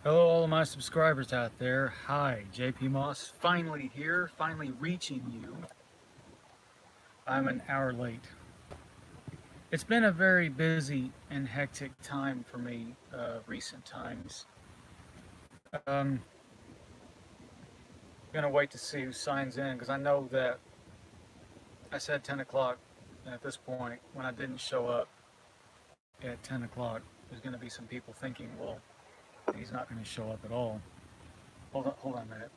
Hello, all of my subscribers out there. Hi, JP Moss. Finally here, finally reaching you. I'm an hour late. It's been a very busy and hectic time for me, recent times. Um, gonna wait to see who signs in because I know that I said 10 o'clock, and at this point, when I didn't show up at 10 o'clock, there's gonna be some people thinking, well, he's not gonna show up at all. Hold on a minute.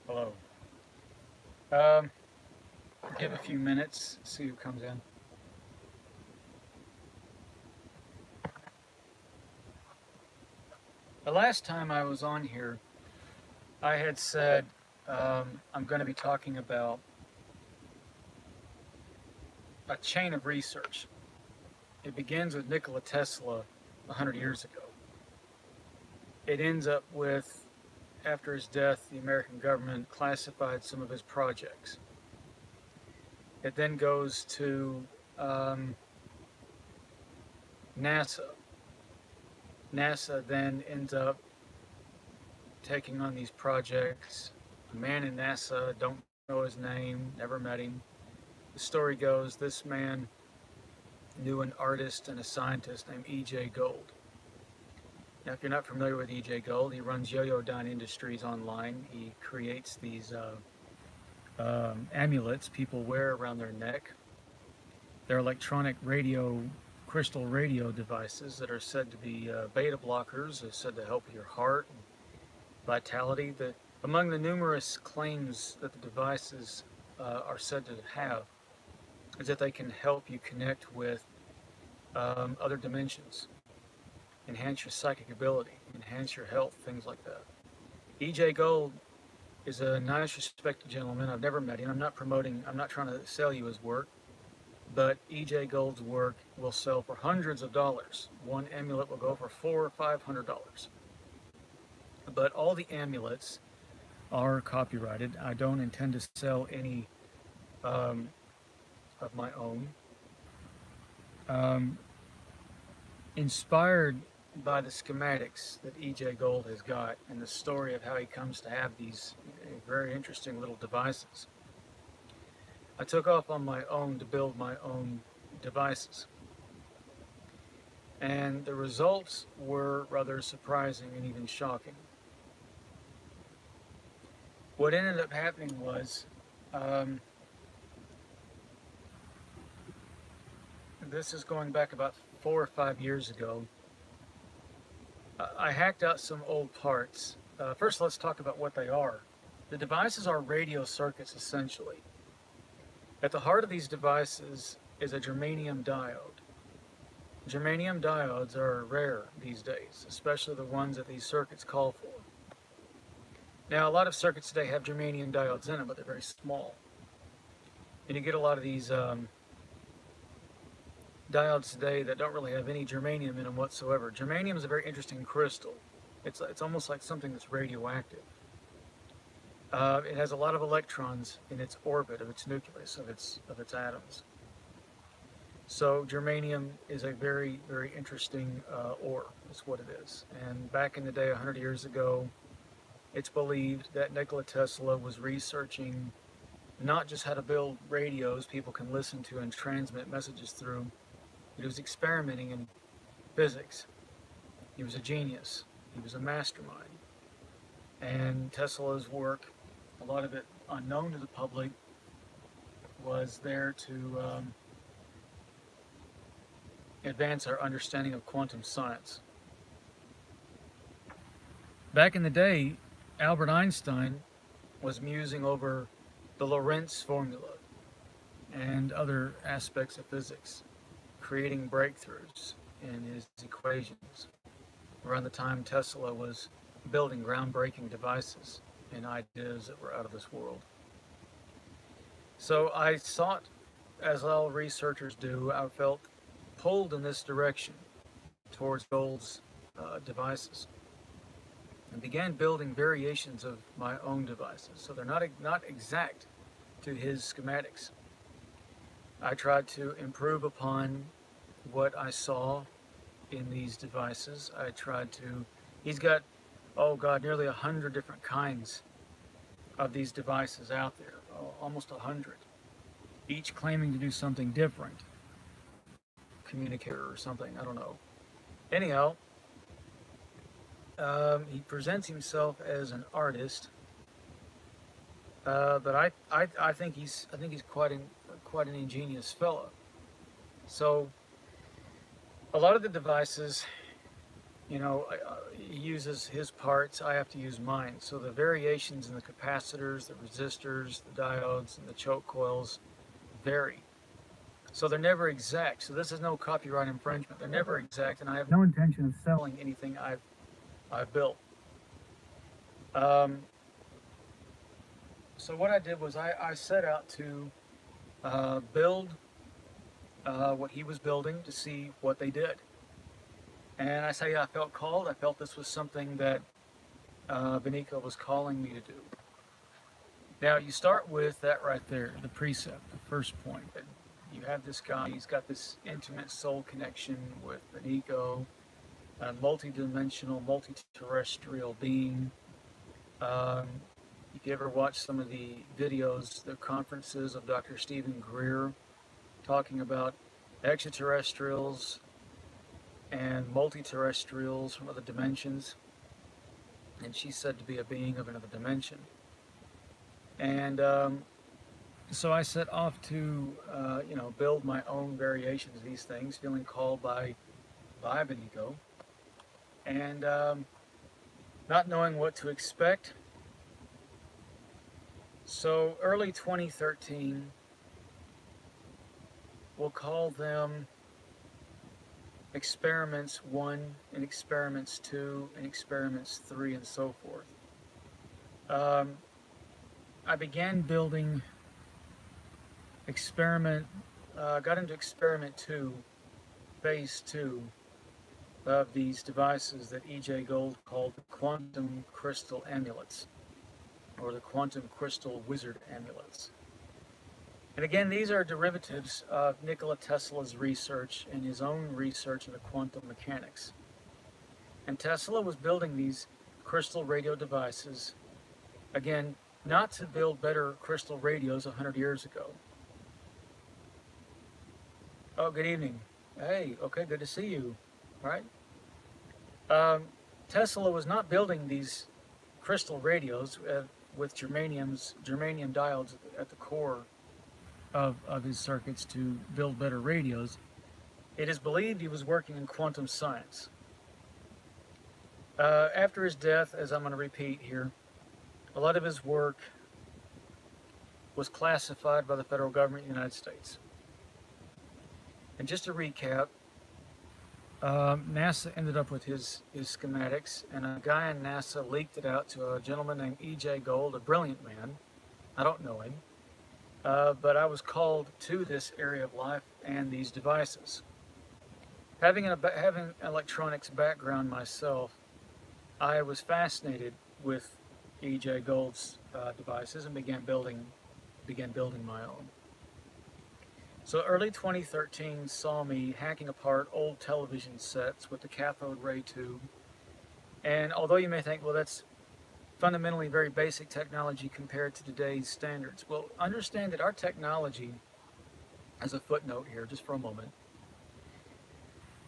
Hello. Um, give a few minutes, see who comes in. The last time I was on here, I had said I'm going to be talking about a chain of research. It begins with Nikola Tesla 100 years ago. It ends up with, after his death, the American government classified some of his projects. It then goes to NASA. NASA then ends up taking on these projects. A man in NASA, don't know his name, never met him. The story goes this man knew an artist and a scientist named E.J. Gold. Now, if you're not familiar with E.J. Gold, he runs Yo-Yo Dine Industries online. He creates these amulets people wear around their neck. They're electronic radio, crystal radio devices that are said to be beta blockers, are said to help your heart and vitality. Among the numerous claims that the devices are said to have is that they can help you connect with other dimensions, enhance your psychic ability, enhance your health, things like that. E.J. Gold is a nice, respected gentleman. I've never met him. I'm not trying to sell you his work, but E.J. Gold's work will sell for hundreds of dollars. One amulet will go for $400 or $500. But all the amulets are copyrighted. I don't intend to sell any of my own. Inspired by the schematics that E.J. Gold has got and the story of how he comes to have these very interesting little devices, I took off on my own to build my own devices. And the results were rather surprising and even shocking. What ended up happening was this is going back about 4 or 5 years ago. I hacked out some old parts. First, let's talk about what they are. The devices are radio circuits, essentially. At the heart of these devices is a germanium diode. Germanium diodes are rare these days, especially the ones that these circuits call for. Now, a lot of circuits today have germanium diodes in them, but they're very small. And you get a lot of these diodes today that don't really have any germanium in them whatsoever. Germanium is a very interesting crystal. It's almost like something that's radioactive. It has a lot of electrons in its orbit of its nucleus, of its atoms. So germanium is a very, very interesting ore, is what it is. And back in the day, 100 years ago, it's believed that Nikola Tesla was researching not just how to build radios people can listen to and transmit messages through, but he was experimenting in physics. He was a genius. He was a mastermind. And Tesla's work, a lot of it unknown to the public, was there to advance our understanding of quantum science. Back in the day, Albert Einstein was musing over the Lorentz formula and other aspects of physics, creating breakthroughs in his equations. Around the time Tesla was building groundbreaking devices and ideas that were out of this world. So I sought, as all researchers do, I felt pulled in this direction towards Gold's devices, and began building variations of my own devices. So they're not exact to his schematics. I tried to improve upon what I saw in these devices. I tried to, he's got, oh God, nearly 100 different kinds of these devices out there, almost 100, each claiming to do something different, communicator or something, I don't know. Anyhow, he presents himself as an artist, but I think he's quite an ingenious fellow. So a lot of the devices, he uses his parts, I have to use mine. So the variations in the capacitors, the resistors, the diodes, and the choke coils vary. So they're never exact. So this is no copyright infringement. They're never exact, and I have no intention of selling anything I've built. So what I did was I set out to build what he was building to see what they did. And I say I felt called. I felt this was something that Benico was calling me to do. Now you start with that right there, the precept, the first point. That you have this guy, he's got this intimate soul connection with Benico, a multi-dimensional, multi-terrestrial being. If you ever watch some of the videos, the conferences of Dr. Stephen Greer talking about extraterrestrials and multi-terrestrials from other dimensions, and she's said to be a being of another dimension. And so I set off to, build my own variations of these things, feeling called by Benico, and not knowing what to expect. So early 2013, we'll call them experiments 1 and experiments 2 and experiments 3 and so forth. I began building got into experiment 2, phase 2 of these devices that E.J. Gold called the quantum crystal amulets, or the quantum crystal wizard amulets. And again, these are derivatives of Nikola Tesla's research and his own research into quantum mechanics. And Tesla was building these crystal radio devices, again, not to build better crystal radios 100 years ago. Oh, good evening. Hey, okay, good to see you. All right. Tesla was not building these crystal radios with germanium diodes at the core of his circuits to build better radios. It is believed he was working in quantum science. After his death, as I'm going to repeat here, a lot of his work was classified by the federal government of the United States. And just to recap, NASA ended up with his schematics, and a guy in NASA leaked it out to a gentleman named E.J. Gold, a brilliant man. I don't know him, but I was called to this area of life and these devices. Having an electronics background myself, I was fascinated with E.J. Gold's devices and began building my own. So early 2013 saw me hacking apart old television sets with the cathode ray tube. And although you may think, well, that's fundamentally very basic technology compared to today's standards. Well, understand that our technology, as a footnote here, just for a moment,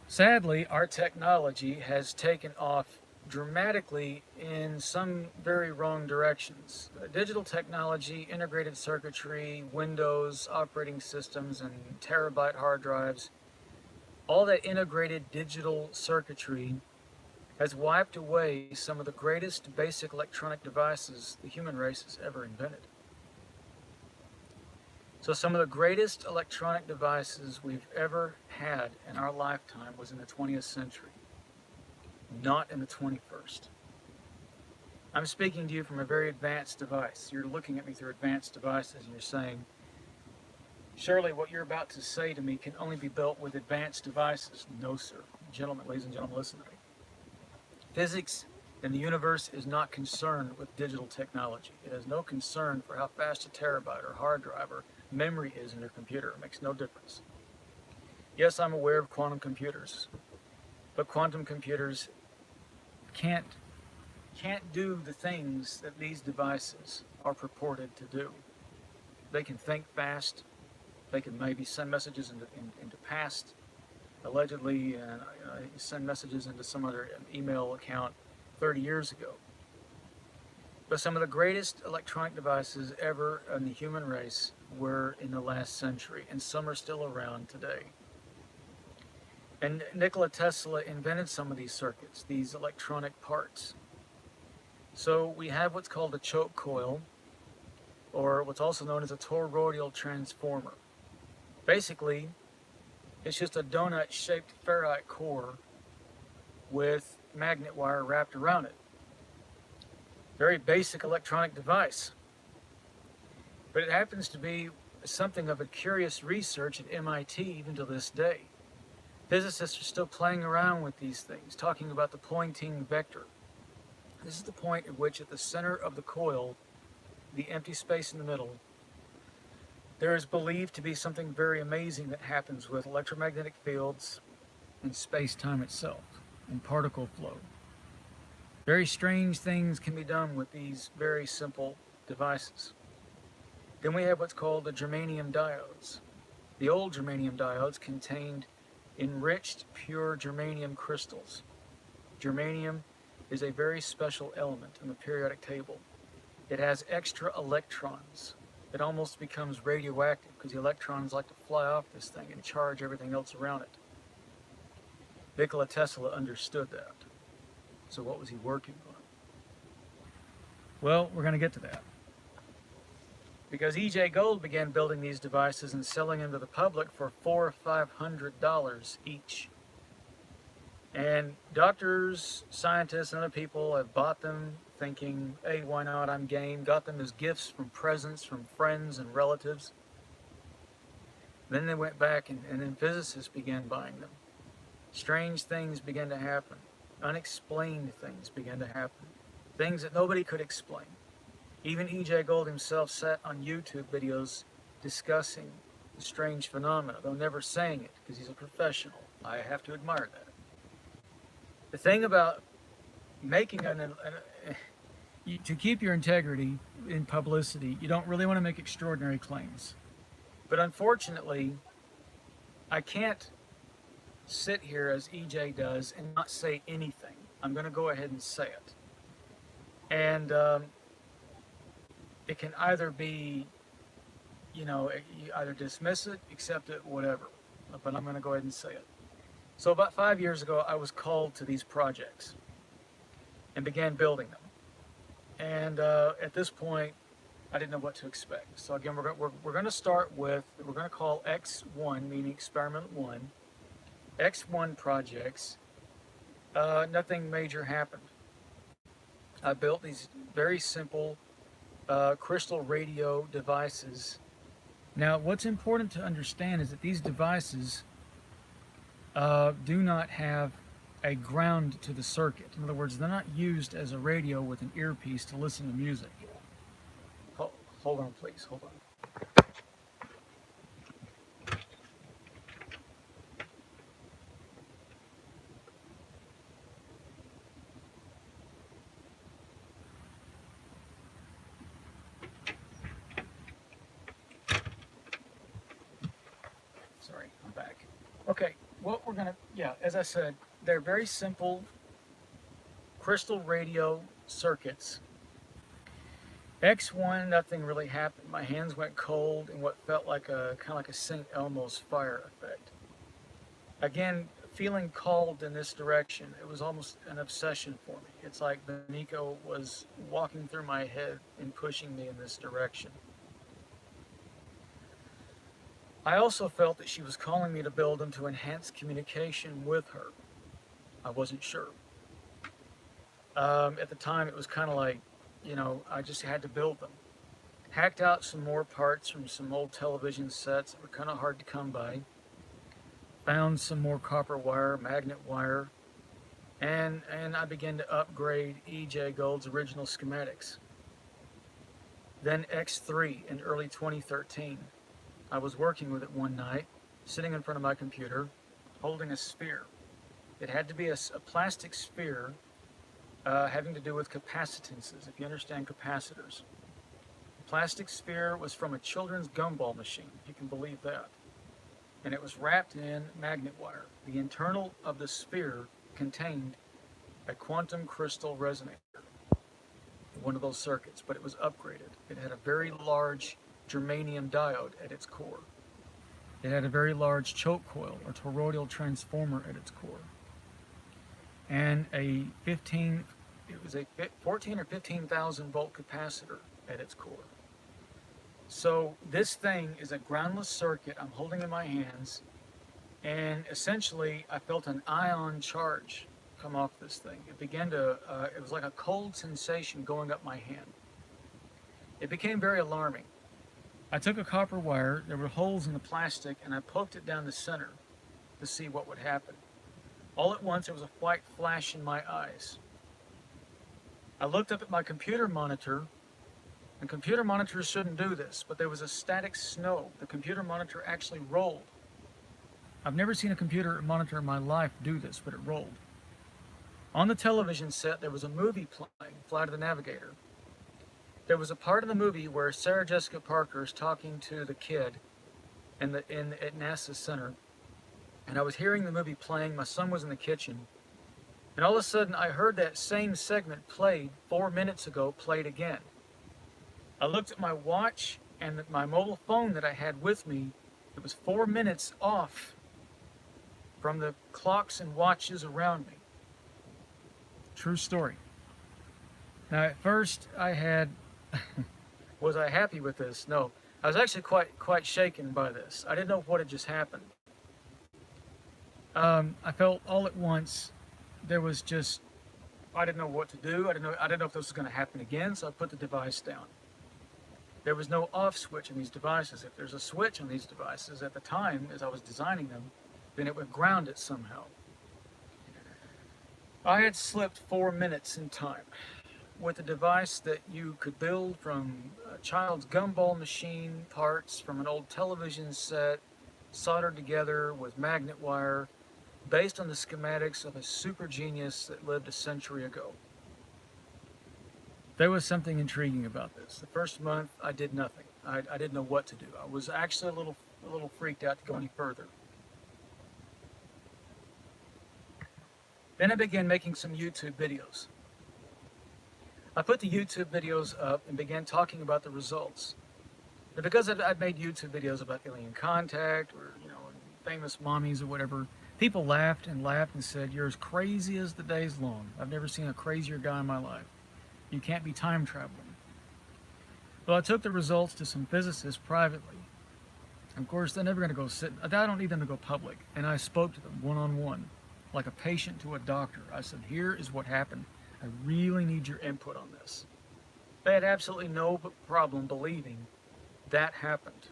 sadly, our technology has taken off dramatically in some very wrong directions. Digital technology, integrated circuitry, Windows operating systems, and terabyte hard drives, all that integrated digital circuitry has wiped away some of the greatest basic electronic devices the human race has ever invented. So some of the greatest electronic devices we've ever had in our lifetime was in the 20th century. Not in the 21st. I'm speaking to you from a very advanced device. You're looking at me through advanced devices and you're saying, surely what you're about to say to me can only be built with advanced devices. No, sir. Gentlemen, ladies and gentlemen, listen to me. Physics in the universe is not concerned with digital technology. It has no concern for how fast a terabyte or hard drive or memory is in your computer. It makes no difference. Yes, I'm aware of quantum computers, but quantum computers can't do the things that these devices are purported to do. They can think fast. They can maybe send messages into past, allegedly send messages into some other email account 30 years ago. But some of the greatest electronic devices ever in the human race were in the last century, and some are still around today. And Nikola Tesla invented some of these circuits, these electronic parts. So we have what's called a choke coil, or what's also known as a toroidal transformer. Basically, it's just a donut-shaped ferrite core with magnet wire wrapped around it. Very basic electronic device. But it happens to be something of a curious research at MIT even to this day. Physicists are still playing around with these things, talking about the Poynting vector. This is the point at which at the center of the coil, the empty space in the middle, there is believed to be something very amazing that happens with electromagnetic fields and space-time itself, and particle flow. Very strange things can be done with these very simple devices. Then we have what's called the germanium diodes. The old germanium diodes contained enriched pure germanium crystals. Germanium is a very special element in the periodic table. It has extra electrons. It almost becomes radioactive because the electrons like to fly off this thing and charge everything else around it. Nikola Tesla understood that. So what was he working on? Well, we're going to get to that. Because E.J. Gold began building these devices and selling them to the public for $400 or $500 each. And doctors, scientists, and other people have bought them thinking, hey, why not, I'm game. Got them as gifts from presents from friends and relatives. Then they went back and then physicists began buying them. Strange things began to happen. Unexplained things began to happen. Things that nobody could explain. Even E.J. Gold himself sat on YouTube videos discussing the strange phenomena, though never saying it because he's a professional. I have to admire that. The thing about making to keep your integrity in publicity, you don't really want to make extraordinary claims. But unfortunately, I can't sit here as EJ does and not say anything. I'm going to go ahead and say it. And it can either be, you either dismiss it, accept it, whatever. But I'm going to go ahead and say it. So about 5 years ago, I was called to these projects and began building them. And at this point, I didn't know what to expect. So again, we're going to start with, we're going to call X1, meaning Experiment 1, X1 projects. Nothing major happened. I built these very simple crystal radio devices. Now, what's important to understand is that these devices do not have a ground to the circuit. In other words, they're not used as a radio with an earpiece to listen to music. Hold on, please. Hold on. Sorry, I'm back. Okay, what we're gonna, as I said, they're very simple crystal radio circuits. X1, nothing really happened. My hands went cold in what felt like kind of like a St. Elmo's fire effect. Again, feeling called in this direction, it was almost an obsession for me. It's like Beniko was walking through my head and pushing me in this direction. I also felt that she was calling me to build them to enhance communication with her. I wasn't sure. At the time, it was kind of like, I just had to build them. Hacked out some more parts from some old television sets that were kind of hard to come by. Found some more copper wire, magnet wire, and I began to upgrade E.J. Gold's original schematics. Then X3 in early 2013. I was working with it one night, sitting in front of my computer, holding a sphere. It had to be a plastic sphere having to do with capacitances, if you understand capacitors. The plastic sphere was from a children's gumball machine, if you can believe that. And it was wrapped in magnet wire. The internal of the sphere contained a quantum crystal resonator, one of those circuits, but it was upgraded. It had a very large germanium diode at its core. It had a very large choke coil or toroidal transformer at its core. And a 14 or 15,000 volt capacitor at its core. So this thing is a groundless circuit I'm holding in my hands, and essentially I felt an ion charge come off this thing. It began to, it was like a cold sensation going up my hand. It became very alarming. I took a copper wire, there were holes in the plastic, and I poked it down the center to see what would happen. All at once there was a white flash in my eyes. I looked up at my computer monitor, and computer monitors shouldn't do this, but there was a static snow. The computer monitor actually rolled. I've never seen a computer monitor in my life do this, but it rolled. On the television set, there was a movie playing, Flight of the Navigator. There was a part of the movie where Sarah Jessica Parker is talking to the kid at NASA Center, and I was hearing the movie playing. My son was in the kitchen, and all of a sudden I heard that same segment played 4 minutes ago, played again. I looked at my watch and my mobile phone that I had with me. It was 4 minutes off from the clocks and watches around me. True story. Now at first I had, was I happy with this? No. I was actually quite shaken by this. I didn't know what had just happened. I felt all at once there was just, I didn't know what to do. I didn't know if this was going to happen again, so I put the device down. There was no off switch in these devices. If there's a switch on these devices at the time, as I was designing them, then it would ground it somehow. I had slipped 4 minutes in time with a device that you could build from a child's gumball machine parts, from an old television set, soldered together with magnet wire, based on the schematics of a super genius that lived a century ago. There was something intriguing about this. The first month, I did nothing. I didn't know what to do. I was actually a little freaked out to go any further. Then I began making some YouTube videos. I put the YouTube videos up and began talking about the results. And because I'd made YouTube videos about alien contact or, famous mommies or whatever, people laughed and laughed and said, "You're as crazy as the day's long. I've never seen a crazier guy in my life. You can't be time traveling." Well, I took the results to some physicists privately. Of course, they're never going to go sit. I don't need them to go public. And I spoke to them one-on-one, like a patient to a doctor. I said, "Here is what happened. I really need your input on this." They had absolutely no problem believing that happened.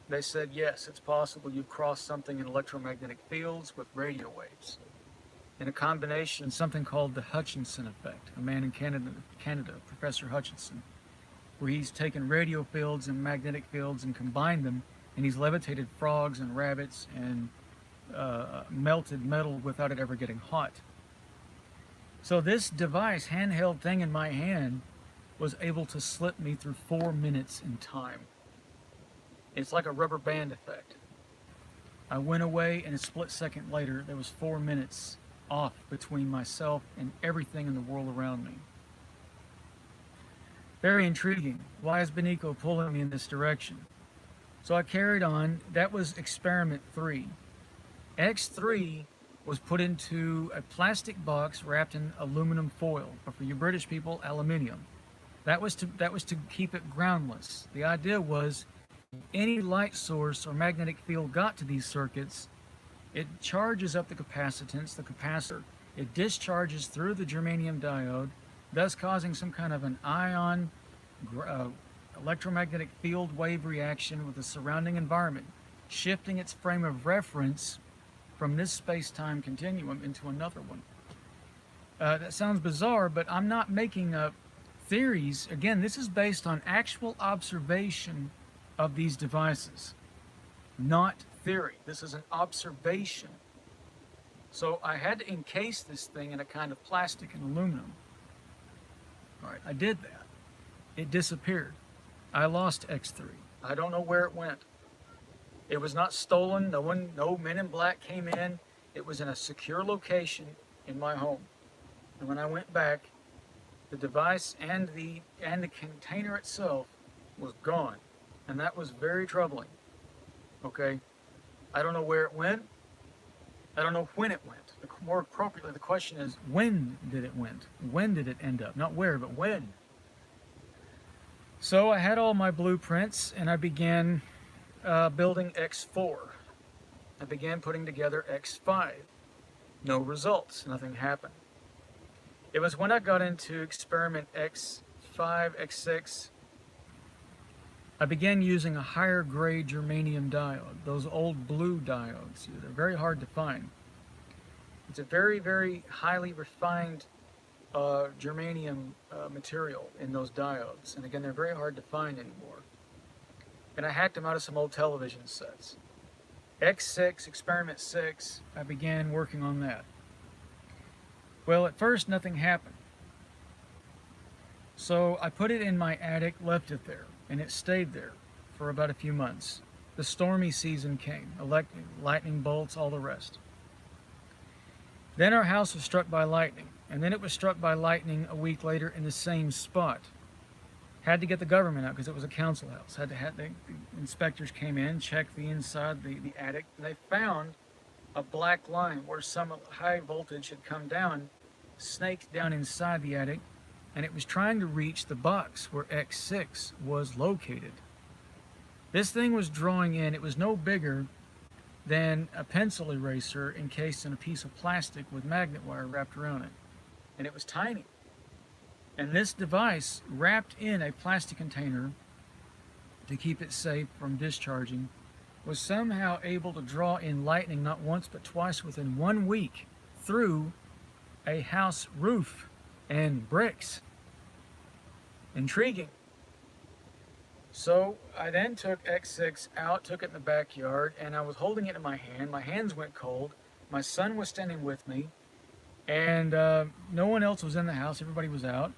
They said, "Yes, it's possible you've crossed something in electromagnetic fields with radio waves. In a combination, something called the Hutchinson effect." A man in Canada, Professor Hutchinson, where he's taken radio fields and magnetic fields and combined them, and he's levitated frogs and rabbits and melted metal without it ever getting hot. So this device, handheld thing in my hand, was able to slip me through 4 minutes in time. It's like a rubber band effect. I went away, and a split second later, there was 4 minutes off between myself and everything in the world around me. Very intriguing. Why is Benico pulling me in this direction? So I carried on. That was experiment 3. X3 was put into a plastic box wrapped in aluminum foil, or for you British people, aluminium. That was to keep it groundless. The idea was any light source or magnetic field got to these circuits, it charges up the capacitance, the capacitor. It discharges through the germanium diode, thus causing some kind of an ion electromagnetic field wave reaction with the surrounding environment, shifting its frame of reference from this space-time continuum into another one. That sounds bizarre, but I'm not making up theories. Again, this is based on actual observation of these devices, not theory. This is an observation. So I had to encase this thing in a kind of plastic and aluminum. All right, I did that. It disappeared. I lost X3. I don't know where it went. It was not stolen. No men in black came in. It was in a secure location in my home. And when I went back, the device and the container itself was gone. And that was very troubling. Okay? I don't know where it went. I don't know when it went. More appropriately, the question is, when did it went? When did it end up? Not where, but when. So I had all my blueprints, and I began building X4. I began putting together X5. No results. Nothing happened. It was when I got into experiment X5, X6, I began using a higher grade germanium diode, those old blue diodes. They're very hard to find. It's a very, very highly refined germanium material in those diodes. And again, they're very hard to find anymore. And I hacked them out of some old television sets. X6, experiment 6, I began working on that. Well, at first nothing happened. So I put it in my attic, left it there, and it stayed there for about a few months. The stormy season came, lightning bolts, all the rest. Then our house was struck by lightning, and then it was struck by lightning a week later in the same spot. Had to get the government out because it was a council house. The inspectors came in, checked the inside, the attic, and they found a black line where some high voltage had come down, snaked down inside the attic, and it was trying to reach the box where X6 was located. This thing was drawing in, it was no bigger than a pencil eraser encased in a piece of plastic with magnet wire wrapped around it. And it was tiny. And this device, wrapped in a plastic container to keep it safe from discharging, was somehow able to draw in lightning not once but twice within 1 week through a house roof and bricks. Intriguing. So I then took X6 out, took it in the backyard, and I was holding it in my hand. My hands went cold. My son was standing with me, and no one else was in the house. Everybody was out.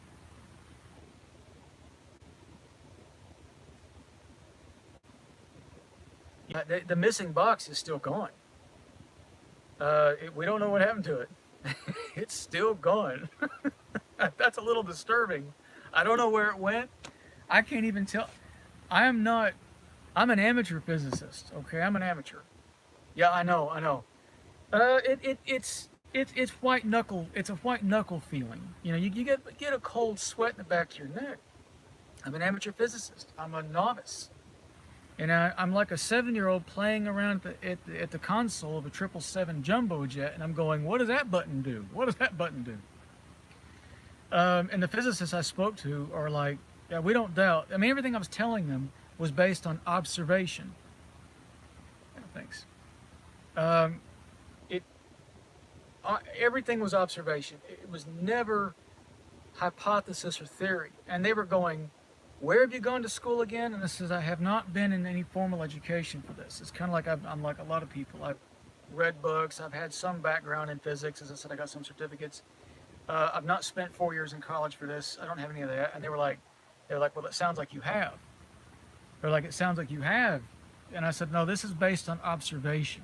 The missing box is still gone. We don't know what happened to it. It's still gone. That's a little disturbing. I don't know where it went. I can't even tell. I'm an amateur physicist, okay? I'm an amateur. Yeah, I know. It's white knuckle. It's a white knuckle feeling. You know, you get a cold sweat in the back of your neck. I'm an amateur physicist. I'm a novice. And I'm like a 7-year-old playing around at the console of a 777 jumbo jet, and I'm going, what does that button do? What does that button do? And the physicists I spoke to are like, yeah, we don't doubt. I mean, everything I was telling them was based on observation. Yeah, thanks. Everything was observation. It was never hypothesis or theory. And they were going, where have you gone to school again? And this is, I have not been in any formal education for this. It's kind of like I'm like a lot of people. I've read books. I've had some background in physics. As I said, I got some certificates. I've not spent 4 years in college for this. I don't have any of that. And they were like, well, it sounds like you have. They're like, it sounds like you have. And I said, no, this is based on observation.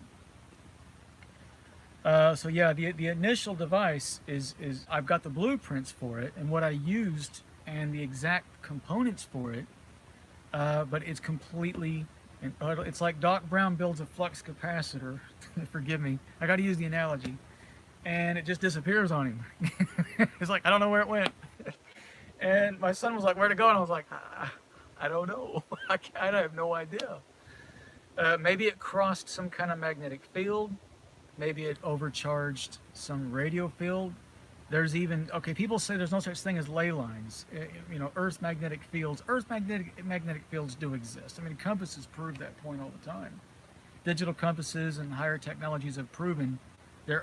So yeah, the initial device is I've got the blueprints for it and what I used and the exact components for it, but it's completely, it's like Doc Brown builds a flux capacitor, forgive me, I got to use the analogy, and it just disappears on him. It's like, I don't know where it went. And my son was like, where'd it go? And I was like, I don't know. I have no idea. Maybe it crossed some kind of magnetic field. Maybe it overcharged some radio field. There's even, okay, people say there's no such thing as ley lines. You know, Earth magnetic fields. Earth magnetic fields do exist. I mean, compasses prove that point all the time. Digital compasses and higher technologies have proven the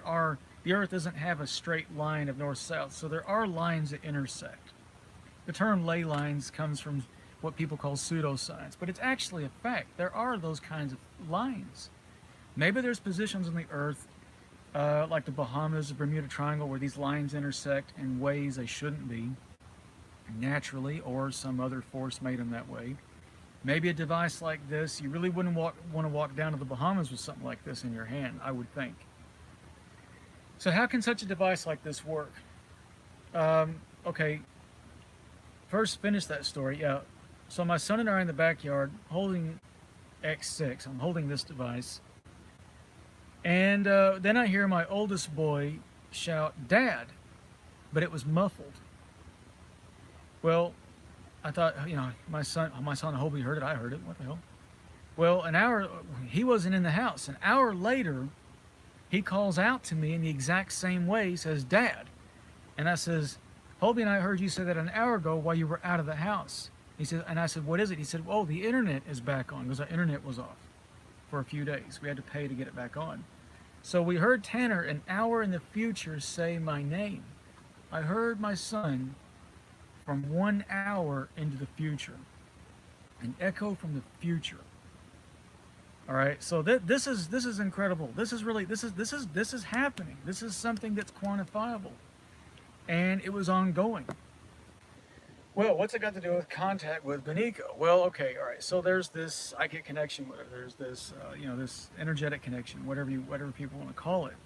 Earth doesn't have a straight line of north-south, so there are lines that intersect. The term ley lines comes from what people call pseudoscience, but it's actually a fact. There are those kinds of lines. Maybe there's positions on the Earth, like the Bahamas, the Bermuda Triangle, where these lines intersect in ways they shouldn't be, naturally, or some other force made them that way. Maybe a device like this, you really wouldn't want to walk down to the Bahamas with something like this in your hand, I would think. So how can such a device like this work? Okay, first finish that story. Yeah, so my son and I are in the backyard holding X6. I'm holding this device. And then I hear my oldest boy shout, "Dad," but it was muffled. Well, I thought, my son, I hope he heard it. I heard it. What the hell? Well, he wasn't in the house. An hour later, he calls out to me in the exact same way. He says, "Dad." And I says, "Hobie and I heard you say that an hour ago while you were out of the house." He said, and I said, "What is it?" He said, "Oh, the internet is back on," because our internet was off for a few days. We had to pay to get it back on. So we heard Tanner an hour in the future say my name. I heard my son from 1 hour into the future. An echo from the future. All right, so this is incredible. This is happening. This is something that's quantifiable, and it was ongoing. Well, what's it got to do with contact with Beniko? Well, okay, all right. So there's this psychic connection with her. There's this, this energetic connection, whatever people want to call it.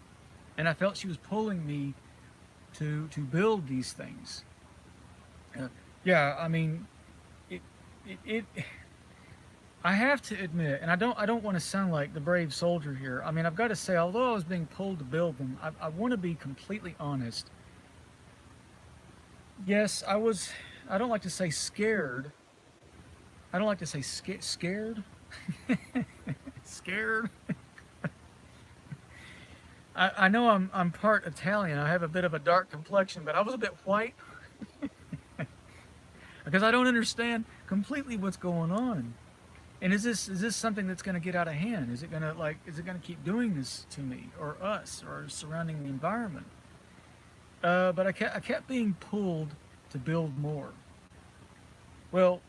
And I felt she was pulling me to build these things. Yeah, I mean, it I have to admit, and I don't want to sound like the brave soldier here. I mean, I've got to say, although I was being pulled to build them, I want to be completely honest. Yes, I was. I don't like to say scared. I don't like to say scared. Scared. I know I'm part Italian. I have a bit of a dark complexion, but I was a bit white because I don't understand completely what's going on. And is this something that's going to get out of hand? Is it going to keep doing this to me or us or surrounding the environment? But I kept being pulled to build more. Well,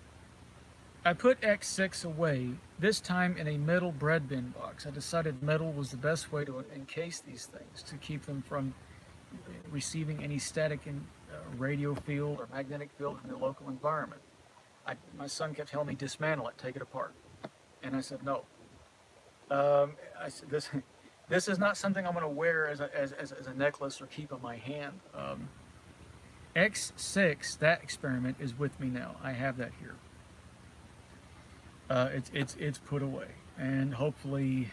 I put X6 away, this time in a metal bread bin box. I decided metal was the best way to encase these things, to keep them from receiving any static radio field or magnetic field from the local environment. My son kept telling me, "Dismantle it, take it apart." And I said, "No." I said, this is not something I'm going to wear as a necklace or keep on my hand. X6, that experiment, is with me now. I have that here. It's put away, and hopefully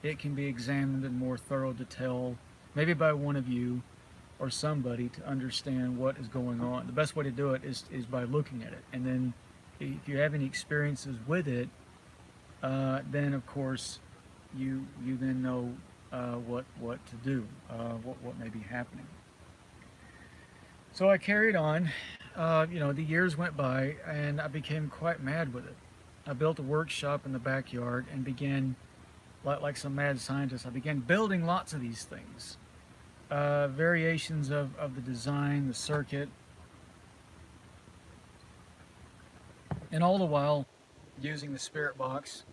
it can be examined in more thorough detail, maybe by one of you or somebody, to understand what is going on. The best way to do it is by looking at it, and then if you have any experiences with it, then of course you then know what to do, what may be happening. So I carried on. The years went by, and I became quite mad with it. I built a workshop in the backyard and began, like some mad scientist, I began building lots of these things. Variations of the design, the circuit, and all the while using the spirit box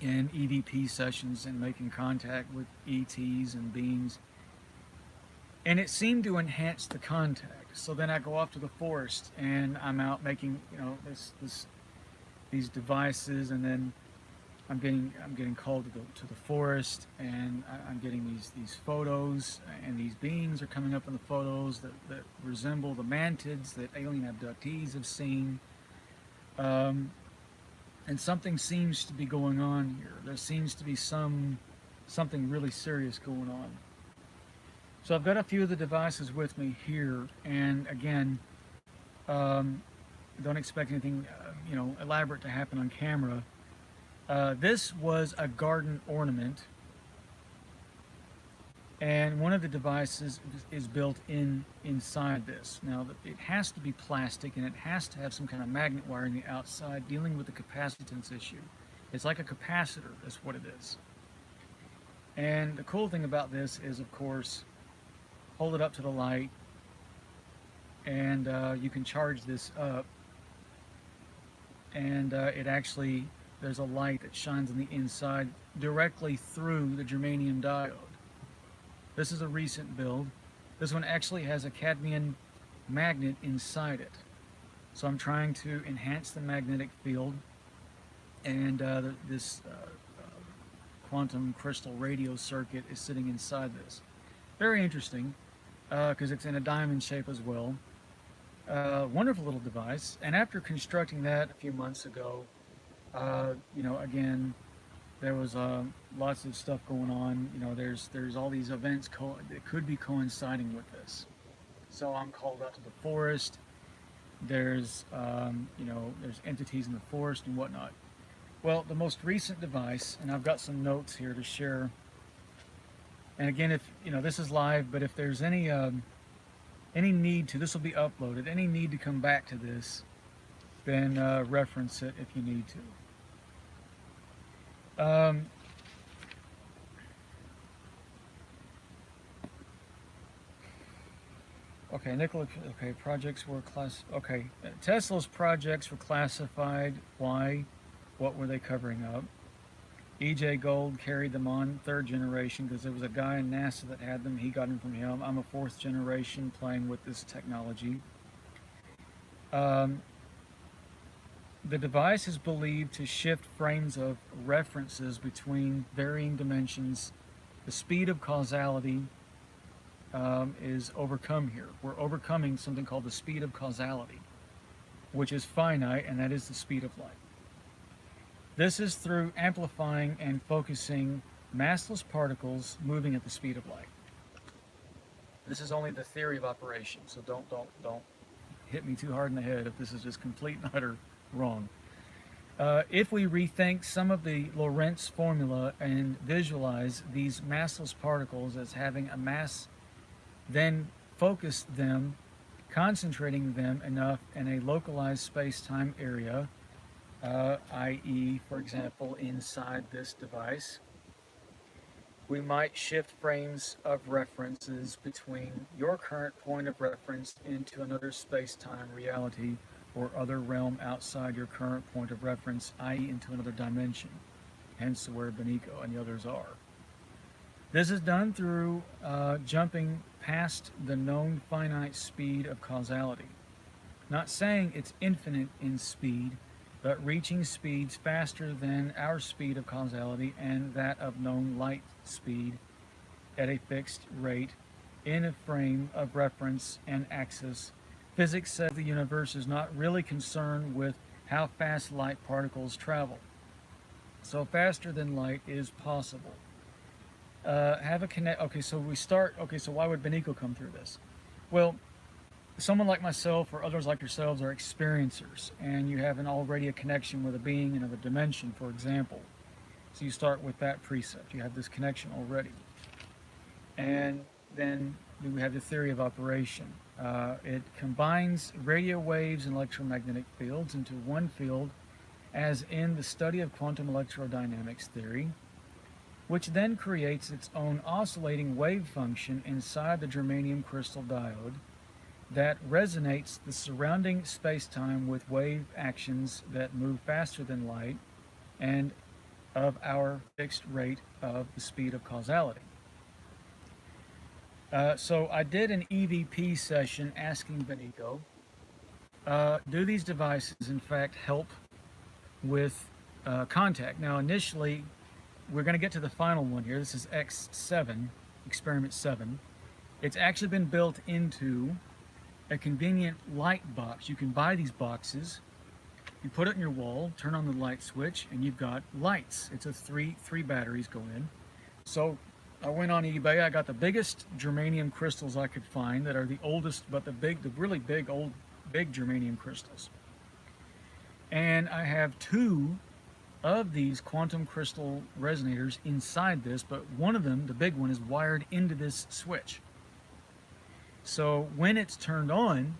in EVP sessions and making contact with ETs and beings. And it seemed to enhance the contact. So then I go off to the forest and I'm out making, these devices, and then I'm getting called to the forest, and I'm getting these photos, and these beings are coming up in the photos that resemble the mantids that alien abductees have seen. And something seems to be going on here. There seems to be something really serious going on. So I've got a few of the devices with me here, and again, don't expect anything, elaborate to happen on camera. This was a garden ornament, and one of the devices is built inside this. Now, it has to be plastic, and it has to have some kind of magnet wire on the outside, dealing with the capacitance issue. It's like a capacitor, that's what it is. And the cool thing about this is, of course, hold it up to the light, and you can charge this up. and there's a light that shines on the inside directly through the germanium diode. This is a recent build. This one actually has a cadmium magnet inside it. So I'm trying to enhance the magnetic field, and this quantum crystal radio circuit is sitting inside this. Very interesting, because it's in a diamond shape as well. Wonderful little device. And after constructing that a few months ago, again, there was lots of stuff going on. There's all these events that could be coinciding with this. So I'm called out to the forest. There's there's entities in the forest and whatnot. Well, the most recent device, and I've got some notes here to share. And again, if this is live, but if there's any need to, this will be uploaded. Any need to come back to this, then reference it if you need to. Okay, Nikola. Okay, projects were Tesla's projects were classified. Why? What were they covering up? E.J. Gold carried them on, third generation, because there was a guy in NASA that had them. He got them from him. I'm a fourth generation playing with this technology. The device is believed to shift frames of references between varying dimensions. The speed of causality is overcome here. We're overcoming something called the speed of causality, which is finite, and that is the speed of light. This is through amplifying and focusing massless particles moving at the speed of light. This is only the theory of operation, so don't hit me too hard in the head if this is just complete and utter wrong. If we rethink some of the Lorentz formula and visualize these massless particles as having a mass, then focus them, concentrating them enough in a localized space-time area, i.e., for example, inside this device, we might shift frames of references between your current point of reference into another space-time reality or other realm outside your current point of reference, i.e., into another dimension, hence where Beniko and the others are. This is done through jumping past the known finite speed of causality. Not saying it's infinite in speed, but reaching speeds faster than our speed of causality and that of known light speed at a fixed rate in a frame of reference and axis. Physics says the universe is not really concerned with how fast light particles travel. So faster than light is possible. Okay, so why would Beniko come through this? Well, someone like myself or others like yourselves are experiencers, and you have already a connection with a being in another dimension, for example. So you start with that precept. You have this connection already. And then we have the theory of operation. It combines radio waves and electromagnetic fields into one field, as in the study of quantum electrodynamics theory, which then creates its own oscillating wave function inside the germanium crystal diode that resonates the surrounding space-time with wave actions that move faster than light and of our fixed rate of the speed of causality. So I did an EVP session asking Beniko, do these devices in fact help with contact? Now initially, we're going to get to the final one here. This is X7, experiment 7. It's actually been built into a convenient light box. You can buy these boxes, you put it in your wall, turn on the light switch, and you've got lights. It's a three batteries go in. So I went on eBay, I got the biggest germanium crystals I could find that are the oldest, but the really big germanium crystals. And I have 2 of these quantum crystal resonators inside this, but one of them, the big one, is wired into this switch. So when it's turned on,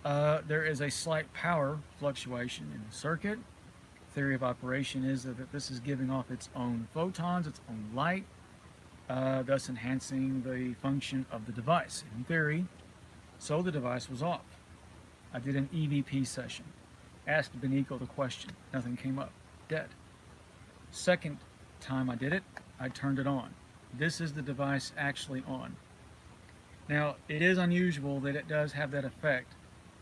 there is a slight power fluctuation in the circuit. Theory of operation is that this is giving off its own photons, its own light, thus enhancing the function of the device. In theory, so the device was off. I did an EVP session. Asked Benico the question. Nothing came up. Dead. Second time I did it, I turned it on. This is the device actually on. Now, it is unusual that it does have that effect.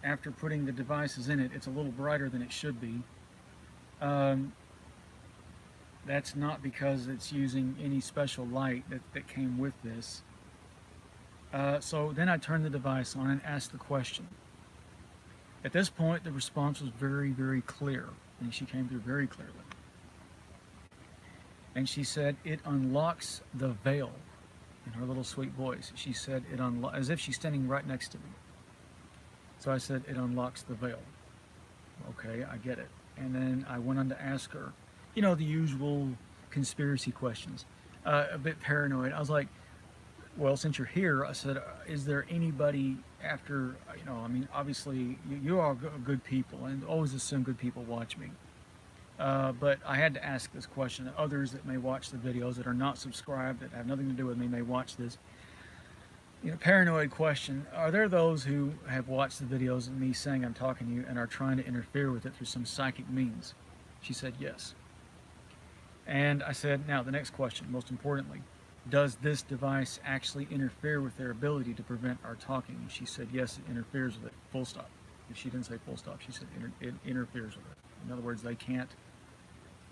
After putting the devices in it, it's a little brighter than it should be. That's not because it's using any special light that came with this. So then I turned the device on and asked the question. At this point, the response was very, very clear, and she came through very clearly. And she said, it unlocks the veil. In her little sweet voice, she said, it as if she's standing right next to me. So I said, it unlocks the veil. Okay, I get it. And then I went on to ask her, you know, the usual conspiracy questions. A bit paranoid. I was like, well, since you're here, I said, is there anybody after, you know, I mean, obviously, you are good people, and always assume good people watch me. But I had to ask this question. Others that may watch the videos that are not subscribed, that have nothing to do with me, may watch this. You know, paranoid question. Are there those who have watched the videos of me saying I'm talking to you and are trying to interfere with it through some psychic means? She said yes. And I said, now the next question, most importantly, does this device actually interfere with their ability to prevent our talking? And she said yes, it interferes with it, full stop. If she didn't say full stop, she said it interferes with it. In other words, they can't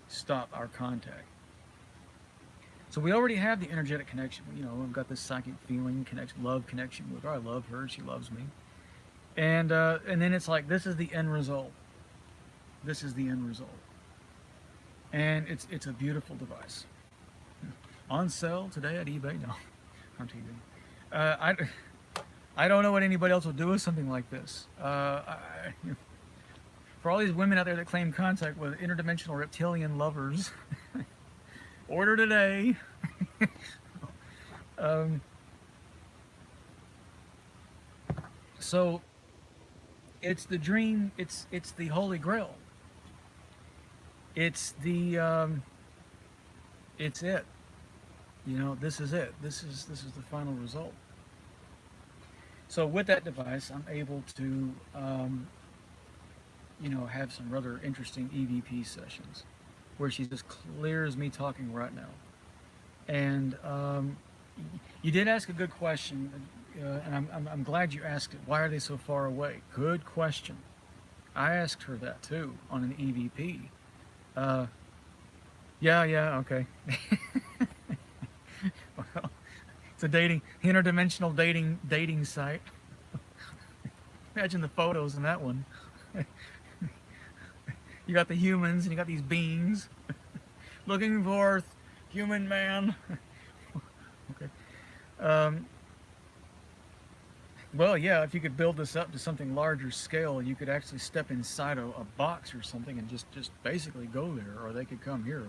stop our contact. So we already have the energetic connection. You know, I've got this psychic feeling, connection, love connection with her. I love her, she loves me. And then it's like, this is the end result. This is the end result. And it's a beautiful device. On sale today at eBay? No, I'm teasing. I don't know what anybody else will do with something like this. For all these women out there that claim contact with interdimensional reptilian lovers, order today. So it's the dream. It's the Holy Grail. It's the it's it. You know, this is it. This is the final result. So with that device, I'm able to you know, have some rather interesting EVP sessions where she just clears me talking right now. And you did ask a good question, and I'm glad you asked it. Why are they so far away? Good question. I asked her that too on an EVP. Yeah, okay. Well, it's a interdimensional dating site. Imagine the photos in that one. You got the humans and you got these beings looking for human man. Okay. Well, yeah, if you could build this up to something larger scale, you could actually step inside a box or something and just basically go there, or they could come here.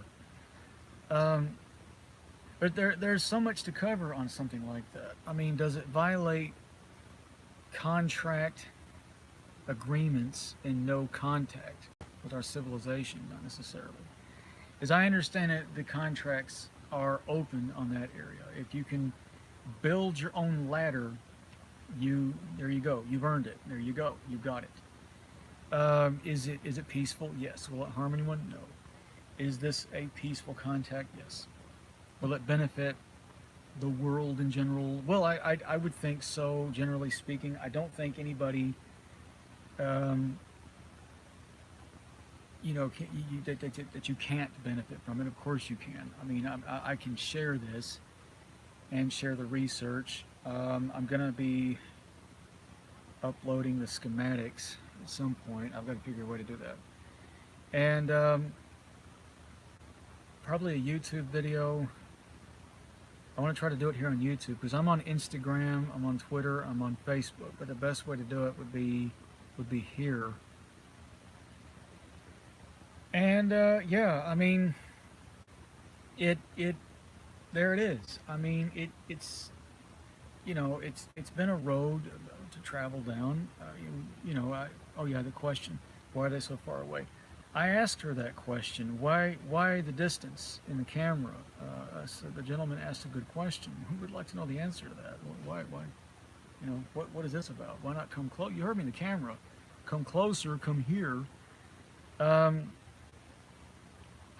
But there's so much to cover on something like that. I mean, does it violate contract agreements and no contact with our civilization? Not necessarily. As I understand it, the contracts are open on that area. If you can build your own ladder, there you go. You've earned it. There you go. You got it. Is it peaceful? Yes. Will it harm anyone? No. Is this a peaceful contact? Yes. Will it benefit the world in general? Well, I would think so, generally speaking. I don't think anybody you know, that you can't benefit from it. Of course you can. I mean, I can share this and share the research. I'm going to be uploading the schematics at some point. I've got to figure a way to do that. And probably a YouTube video. I want to try to do it here on YouTube because I'm on Instagram, I'm on Twitter, I'm on Facebook, but the best way to do it would be here. And yeah, I mean, there it is. I mean, it's you know, it's been a road to travel down. You know, oh yeah, the question, why are they so far away? I asked her that question. Why the distance in the camera? So the gentleman asked a good question. Who would like to know the answer to that? Why? You know, what is this about? Why not come close? You heard me in the camera. Come closer. Come here. Um,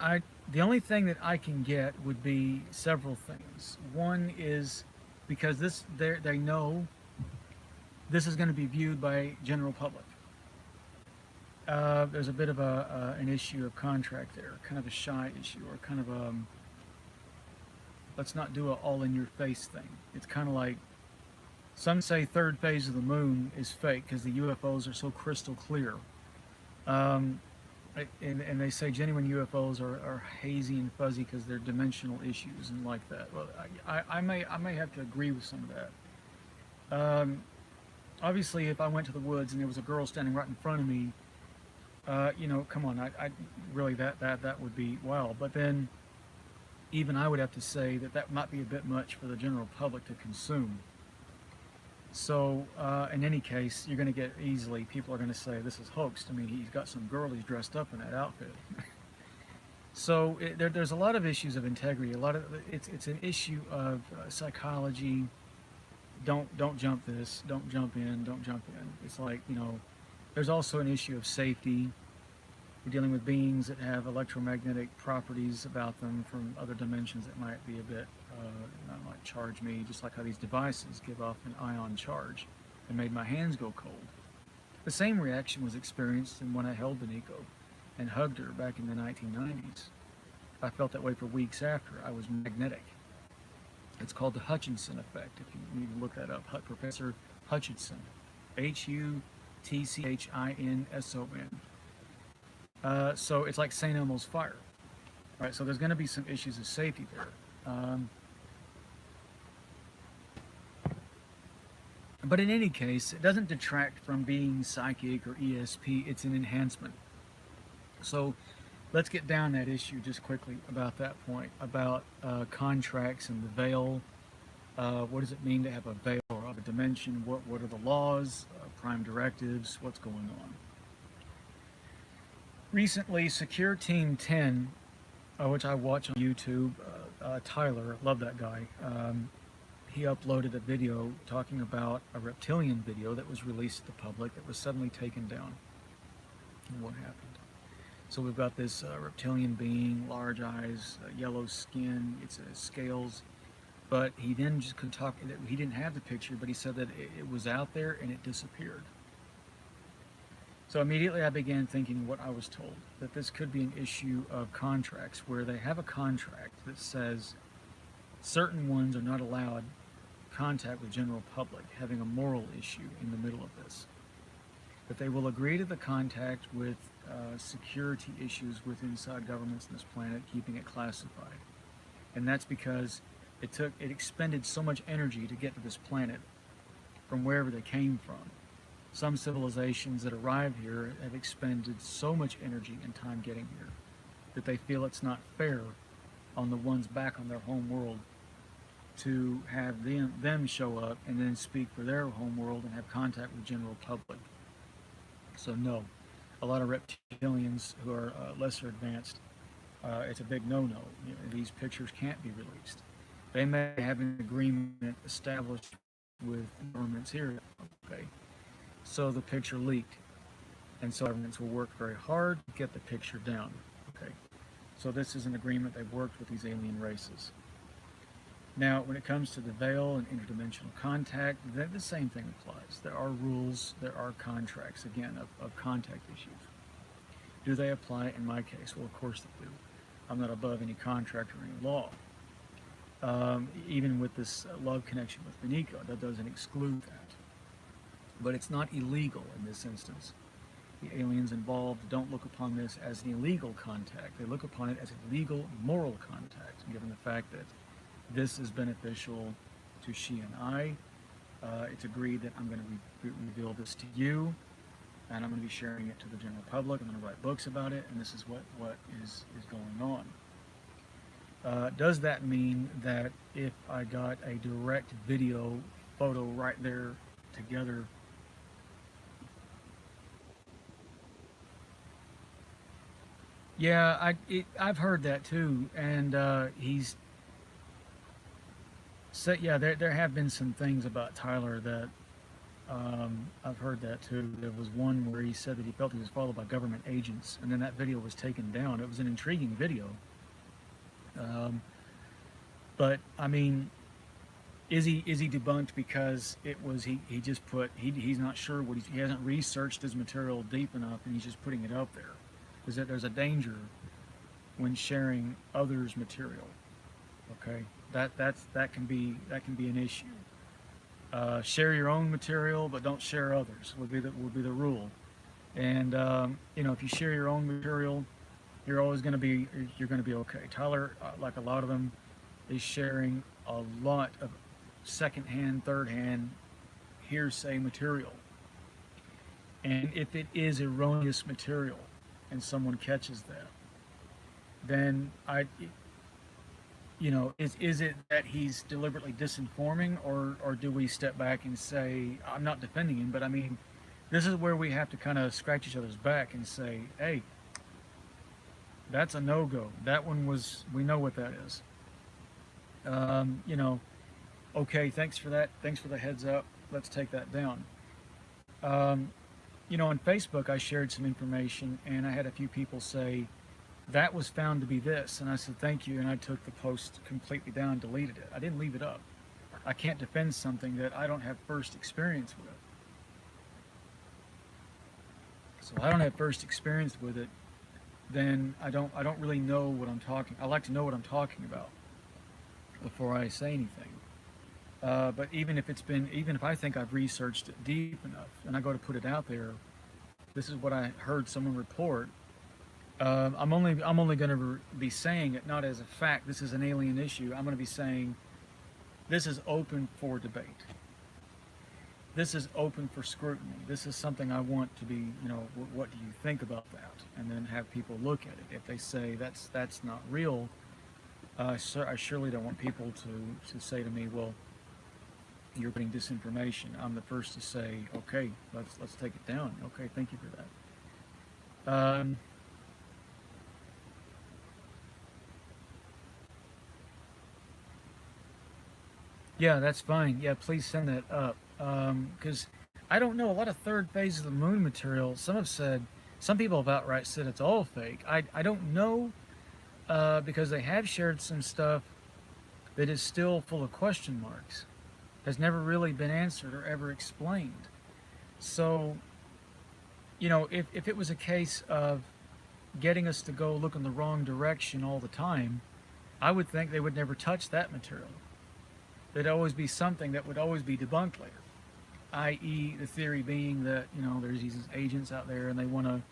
I the only thing that I can get would be several things. One is because they know this is going to be viewed by general public. There's a bit of an issue of contract there, kind of a shy issue, or kind of a let's not do an all-in-your-face thing. It's kind of like some say third phase of the moon is fake because the UFOs are so crystal clear. Um, and they say genuine UFOs are hazy and fuzzy because they're dimensional issues and like that. Well, I may have to agree with some of that. Obviously, if I went to the woods and there was a girl standing right in front of me, come on, I really that would be wow. But then, even I would have to say that might be a bit much for the general public to consume. So, in any case, you're going to get easily, people are going to say this is hoaxed. I mean, he's got some girl he's dressed up in that outfit. So, there's a lot of issues of integrity. It's an issue of psychology. Don't jump this. Don't jump in. Don't jump in. It's like, there's also an issue of safety. We're dealing with beings that have electromagnetic properties about them from other dimensions that might be a bit, that might charge me, just like how these devices give off an ion charge and made my hands go cold. The same reaction was experienced when I held Beniko and hugged her back in the 1990s. I felt that way for weeks after. I was magnetic. It's called the Hutchinson effect, if you need to look that up. Professor Hutchinson. Hutchinson. So it's like St. Elmo's fire, right? So there's going to be some issues of safety there. But in any case, it doesn't detract from being psychic or ESP. It's an enhancement. So let's get down that issue just quickly about that point, about contracts and the veil. What does it mean to have a veil or of a dimension? What are the laws, prime directives? What's going on? Recently, Secure Team 10, which I watch on YouTube, Tyler, love that guy, he uploaded a video talking about a reptilian video that was released to the public that was suddenly taken down. And what happened? So we've got this reptilian being, large eyes, yellow skin, it's scales, but he then just could talk, he didn't have the picture, but he said that it was out there and it disappeared. So immediately I began thinking what I was told, that this could be an issue of contracts where they have a contract that says certain ones are not allowed contact with general public, having a moral issue in the middle of this. But they will agree to the contact with security issues with inside governments on this planet, keeping it classified. And that's because it expended so much energy to get to this planet from wherever they came from. Some civilizations that arrive here have expended so much energy and time getting here that they feel it's not fair on the ones back on their home world to have them show up and then speak for their home world and have contact with general public. So no, a lot of reptilians who are lesser advanced, it's a big no-no. These pictures can't be released. They may have an agreement established with governments here, okay? So the picture leaked, and so governments will work very hard to get the picture down. Okay, so this is an agreement they've worked with these alien races. Now, when it comes to the veil and interdimensional contact, the same thing applies. There are rules, there are contracts, again, of contact issues. Do they apply in my case? Well, of course they do. I'm not above any contract or any law. Even with this love connection with Beniko, that doesn't exclude that. But it's not illegal in this instance. The aliens involved don't look upon this as an illegal contact. They look upon it as a legal, moral contact, given the fact that this is beneficial to she and I. It's agreed that I'm going to reveal this to you, and I'm going to be sharing it to the general public. I'm going to write books about it, and this is what is going on. Does that mean that if I got a direct video photo right there together, yeah, I've heard that too, and he's said, yeah, there have been some things about Tyler that I've heard that too. There was one where he said that he felt he was followed by government agents, and then that video was taken down. It was an intriguing video. Um, but I mean, is he debunked because he just put he's not sure what he hasn't researched his material deep enough, and he's just putting it out there? Is that there's a danger when sharing others' material? Okay, that can be an issue. Share your own material, but don't share others. Would be the rule. And if you share your own material, you're going to be okay. Tyler, like a lot of them, is sharing a lot of secondhand, third-hand hearsay material. And if it is erroneous material, and someone catches that, then is it that he's deliberately disinforming, or do we step back and say, I'm not defending him, but I mean, this is where we have to kind of scratch each other's back and say, hey, that's a no-go. That one we know what that is. Okay, thanks for that. Thanks for the heads up. Let's take that down. On Facebook, I shared some information, and I had a few people say, that was found to be this. And I said, thank you. And I took the post completely down and deleted it. I didn't leave it up. I can't defend something that I don't have first experience with. So if I don't have first experience with it, then I don't really know what I'm talking. I like to know what I'm talking about before I say anything. But even if I think I've researched it deep enough and I go to put it out there, this is what I heard someone report. I'm only going to be saying it not as a fact. This is an alien issue. I'm going to be saying this is open for debate. This is open for scrutiny. This is something I want to be. What do you think about that? And then have people look at it. If they say that's not real, I surely don't want people to say to me, well, you're putting disinformation. I'm the first to say, okay, let's take it down. Okay, thank you for that. Yeah, that's fine. Yeah, please send that up. Because I don't know, a lot of third phase of the moon material, some people have outright said it's all fake. I don't know, because they have shared some stuff that is still full of question marks, has never really been answered or ever explained. So, if it was a case of getting us to go look in the wrong direction all the time, I would think they would never touch that material. There'd always be something that would always be debunked later, i.e. the theory being that, there's these agents out there and they want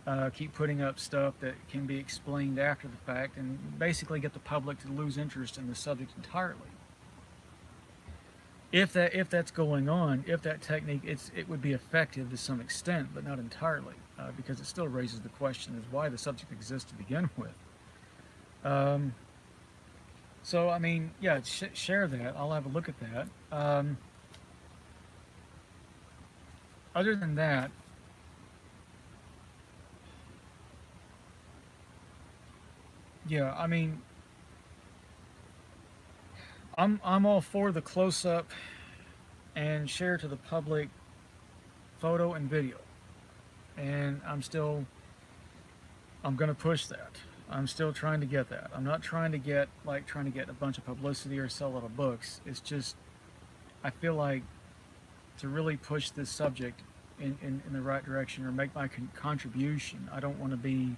to keep putting up stuff that can be explained after the fact and basically get the public to lose interest in the subject entirely. If that's going on, if that technique, it would be effective to some extent, but not entirely, because it still raises the question is why the subject exists to begin with. So, I mean, yeah, share that. I'll have a look at that. Other than that, yeah, I mean, I'm all for the close-up and share to the public photo and video, and I'm gonna push that. I'm still trying to get that. I'm not trying to get a bunch of publicity or sell a lot of books. It's just, I feel like to really push this subject in the right direction or make my contribution, I don't want to be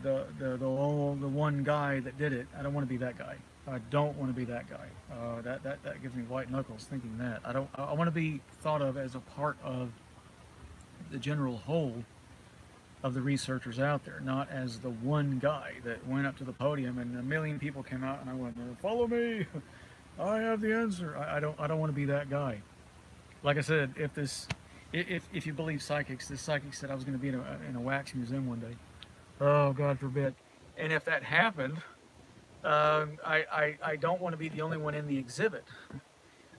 the one guy that did it. I don't want to be that guy. I don't want to be that guy. That gives me white knuckles thinking that. I want to be thought of as a part of the general whole of the researchers out there, not as the one guy that went up to the podium and a million people came out and I went, follow me, I have the answer. I don't want to be that guy. Like I said, if you believe psychics, this psychic said I was going to be in a wax museum one day. Oh, God forbid. And if that happened, I don't want to be the only one in the exhibit.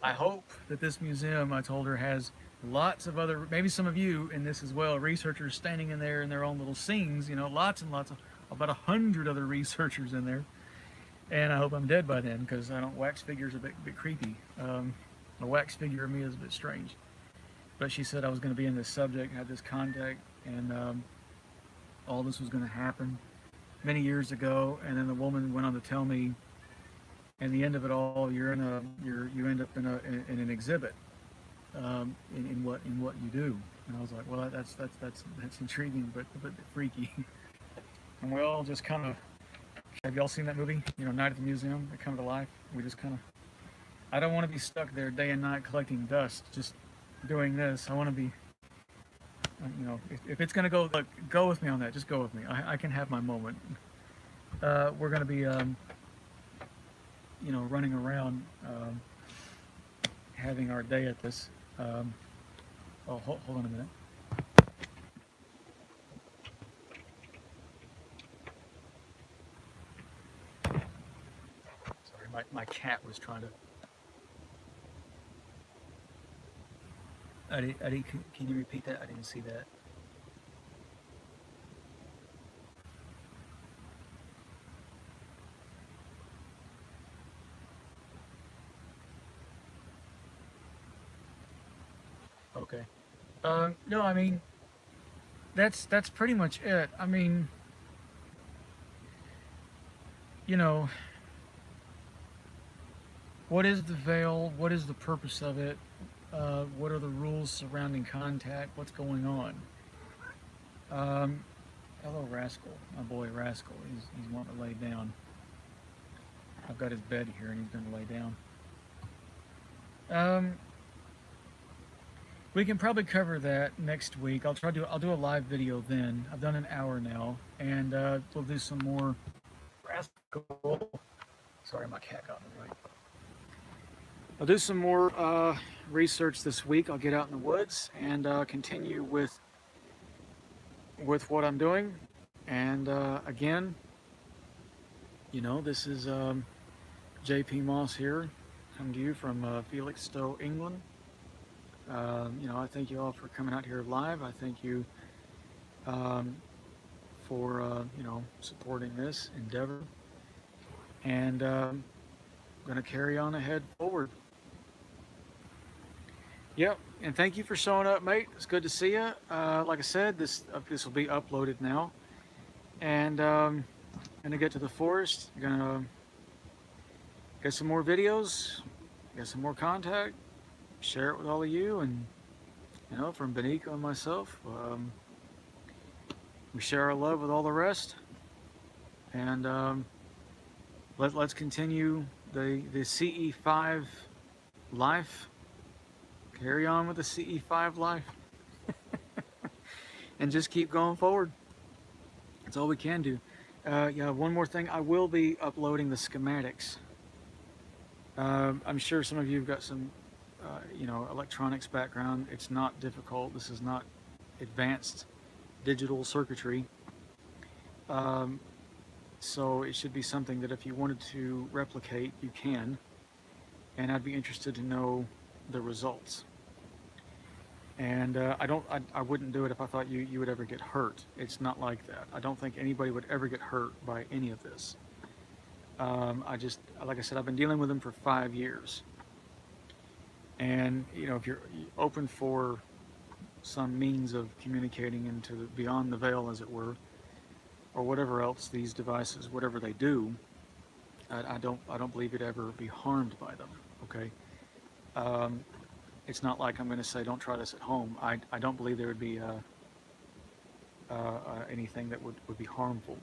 I hope that this museum, I told her, has lots of other, maybe some of you in this as well, researchers standing in there in their own little scenes, lots and lots of, about 100 other researchers in there. And I hope I'm dead by then, because I don't, wax figures are a bit creepy. A wax figure of me is a bit strange. but she said I was going to be in this subject, had this contact, and all this was going to happen many years ago. And then the woman went on to tell me, and the end of it all, you end up in an exhibit in what you do. And I was like, well, that's intriguing, but freaky. And we all just kind of, have y'all seen that movie? You know, Night at the Museum. It come to life. We just kind of, I don't want to be stuck there day and night collecting dust, just doing this. I want to be, you know, if it's gonna go, look, go with me on that. Just go with me. I can have my moment. We're gonna be, you know, running around, having our day at this. Oh, hold on a minute. Sorry, my cat was trying to. Eddie, can you repeat that? I didn't see that. Okay. No, I mean, that's pretty much it. I mean, you know, what is the veil? What is the purpose of it? What are the rules surrounding contact? What's going on? Hello, Rascal, my boy Rascal. He's wanting to lay down. I've got his bed here, and he's going to lay down. We can probably cover that next week. I'll do a live video then. I've done an hour now, and we'll do some more. Rascal. Sorry, my cat got in the way. I'll do some more research this week. I'll get out in the woods and continue with what I'm doing. And again, you know, this is JP Moss here, coming to you from Felixstowe, England. You know, I thank you all for coming out here live. I thank you for you know, supporting this endeavor, and I'm going to carry on ahead forward. Yep, and thank you for showing up, mate. It's good to see you. Like I said, this will be uploaded now, and gonna get to the forest. Gonna get some more videos, get some more contact, share it with all of you, and you know, from Beniko and myself, we share our love with all the rest, and let's continue the CE5 life. Carry on with the CE5 life and just keep going forward. That's all we can do. Yeah, one more thing. I will be uploading the schematics. I'm sure some of you have got some, you know, electronics background. It's not difficult. This is not advanced digital circuitry. So it should be something that if you wanted to replicate, you can. And I'd be interested to know the results. And I wouldn't do it if I thought you would ever get hurt. It's not like that. I don't think anybody would ever get hurt by any of this. Like I said, I've been dealing with them for 5 years. And, you know, if you're open for some means of communicating into beyond the veil, as it were, or whatever else these devices, whatever they do, I don't believe you'd ever be harmed by them. Okay. It's not like I'm going to say, don't try this at home. I don't believe there would be anything that would be harmful.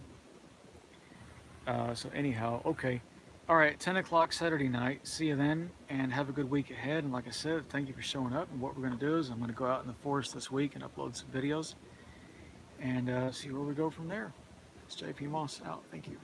So anyhow, okay. All right, 10 o'clock Saturday night. See you then, and have a good week ahead. And like I said, thank you for showing up. And what we're going to do is I'm going to go out in the forest this week and upload some videos and see where we go from there. It's JP Moss out. Thank you.